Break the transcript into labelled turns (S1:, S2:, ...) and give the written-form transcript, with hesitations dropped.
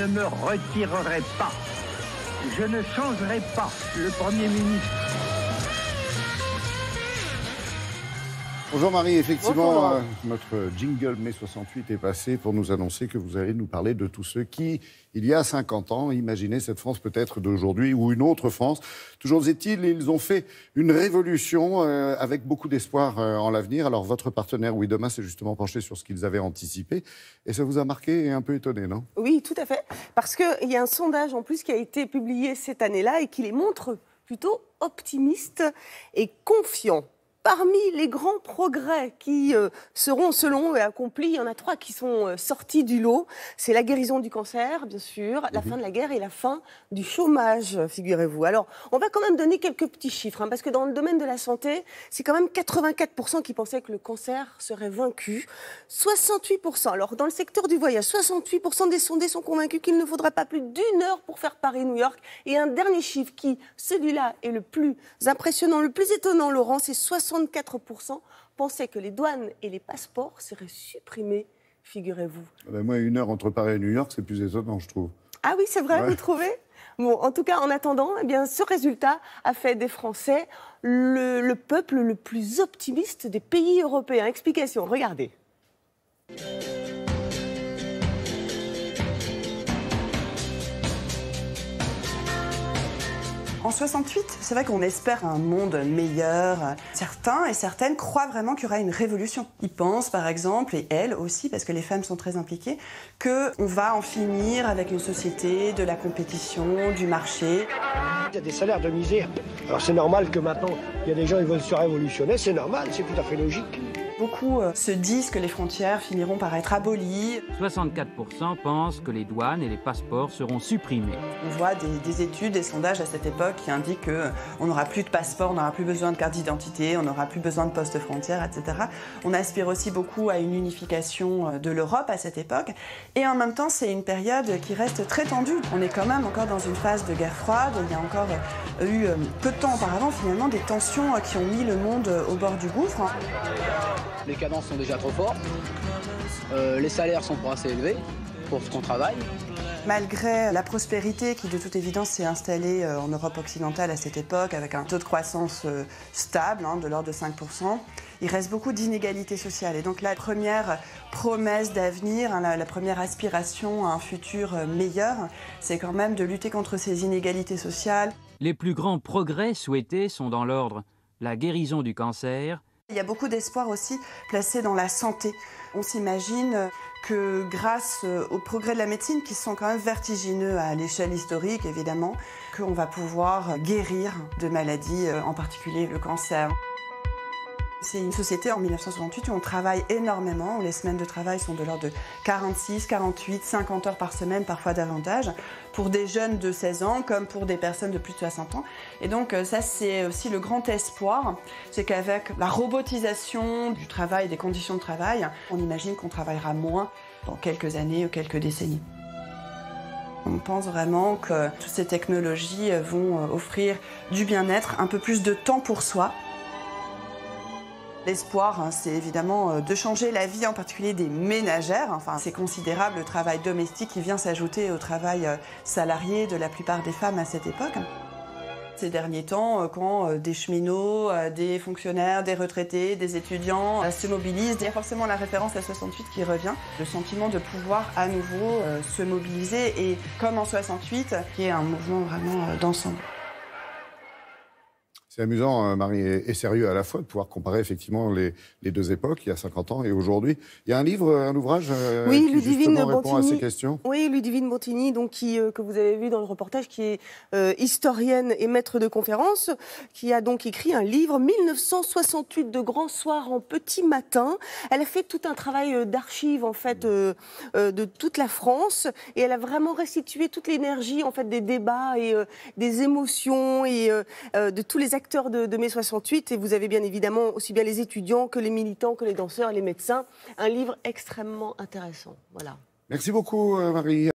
S1: ne me retirerai pas. Je ne changerai pas le Premier ministre.
S2: Bonjour Marie, effectivement,
S3: Bonjour.
S2: notre jingle mai 68 est passé pour nous annoncer que vous allez nous parler de tous ceux qui, il y a 50 ans, imaginaient cette France peut-être d'aujourd'hui ou une autre France. Toujours est-il, ils ont fait une révolution avec beaucoup d'espoir en l'avenir. Alors votre partenaire Oui Demain s'est justement penché sur ce qu'ils avaient anticipé et ça vous a marqué et un peu étonné, non?
S3: Oui, tout à fait. Parce qu'il y a un sondage en plus qui a été publié cette année-là et qui les montre plutôt optimistes et confiants. Parmi les grands progrès qui seront, selon eux, accomplis, il y en a 3 qui sont sortis du lot. C'est la guérison du cancer, bien sûr, la fin de la guerre et la fin du chômage, figurez-vous. Alors, on va quand même donner quelques petits chiffres, parce que dans le domaine de la santé, c'est quand même 84% qui pensaient que le cancer serait vaincu. 68%, alors dans le secteur du voyage, 68% des sondés sont convaincus qu'il ne faudra pas plus d'1 heure pour faire Paris-New York. Et un dernier chiffre qui, celui-là, est le plus impressionnant, le plus étonnant, Laurent, c'est 64% pensaient que les douanes et les passeports seraient supprimés, figurez-vous.
S2: Moi, 1 heure entre Paris et New York, c'est plus étonnant, je trouve.
S3: Ah oui, c'est vrai,
S2: Ouais.
S3: vous trouvez? Bon, en tout cas, en attendant, eh bien, ce résultat a fait des Français le peuple le plus optimiste des pays européens. Explication, regardez.
S4: En 68, c'est vrai qu'on espère un monde meilleur. Certains et certaines croient vraiment qu'il y aura une révolution. Ils pensent, par exemple, et elles aussi, parce que les femmes sont très impliquées, qu'on va en finir avec une société de la compétition, du marché.
S5: Il y a des salaires de misère. Alors c'est normal que maintenant, il y a des gens qui veulent se révolutionner, c'est normal, c'est tout à fait logique.
S4: Beaucoup se disent que les frontières finiront par être abolies.
S6: 64% pensent que les douanes et les passeports seront supprimés.
S4: On voit des études, des sondages à cette époque qui indiquent qu'on n'aura plus de passeport, on n'aura plus besoin de carte d'identité, on n'aura plus besoin de postes frontières, etc. On aspire aussi beaucoup à une unification de l'Europe à cette époque. Et en même temps, c'est une période qui reste très tendue. On est quand même encore dans une phase de guerre froide. Il y a encore eu, peu de temps auparavant, finalement, des tensions qui ont mis le monde au bord du gouffre.
S7: Les cadences sont déjà trop fortes, les salaires sont pas assez élevés pour ce qu'on travaille.
S4: Malgré la prospérité qui de toute évidence s'est installée en Europe occidentale à cette époque, avec un taux de croissance stable, de l'ordre de 5%, il reste beaucoup d'inégalités sociales. Et donc la première promesse d'avenir, la première aspiration à un futur meilleur, c'est quand même de lutter contre ces inégalités sociales.
S6: Les plus grands progrès souhaités sont dans l'ordre la guérison du cancer.
S4: Il y a beaucoup d'espoir aussi placé dans la santé. On s'imagine que grâce aux progrès de la médecine, qui sont quand même vertigineux à l'échelle historique évidemment, qu'on va pouvoir guérir de maladies, en particulier le cancer. C'est une société en 1968 où on travaille énormément, où les semaines de travail sont de l'ordre de 46, 48, 50 heures par semaine, parfois davantage, pour des jeunes de 16 ans comme pour des personnes de plus de 60 ans. Et donc ça, c'est aussi le grand espoir, c'est qu'avec la robotisation du travail, des conditions de travail, on imagine qu'on travaillera moins dans quelques années ou quelques décennies. On pense vraiment que toutes ces technologies vont offrir du bien-être, un peu plus de temps pour soi. L'espoir, c'est évidemment de changer la vie, en particulier des ménagères. Enfin, c'est considérable le travail domestique qui vient s'ajouter au travail salarié de la plupart des femmes à cette époque. Ces derniers temps, quand des cheminots, des fonctionnaires, des retraités, des étudiants se mobilisent, il y a forcément la référence à 68 qui revient. Le sentiment de pouvoir à nouveau se mobiliser et, comme en 68, qui est un mouvement vraiment d'ensemble.
S2: C'est amusant, Marie, et sérieux à la fois de pouvoir comparer effectivement les 2 époques, il y a 50 ans et aujourd'hui. Il y a un livre, un ouvrage
S3: Oui,
S2: qui
S3: Ludivine
S2: justement répond à ces
S3: Bontigny.
S2: questions.
S3: Oui, Ludivine Bontigny, donc que vous avez vu dans le reportage, qui est historienne et maître de conférences, qui a donc écrit un livre, 1968 de grands soirs en petit matin. Elle a fait tout un travail d'archives en fait de toute la France et elle a vraiment restitué toute l'énergie en fait des débats et des émotions et de tous les acteurs de mai 68, et vous avez bien évidemment aussi bien les étudiants que les militants, que les danseurs et les médecins. Un livre extrêmement intéressant. Voilà.
S2: Merci beaucoup, Marie.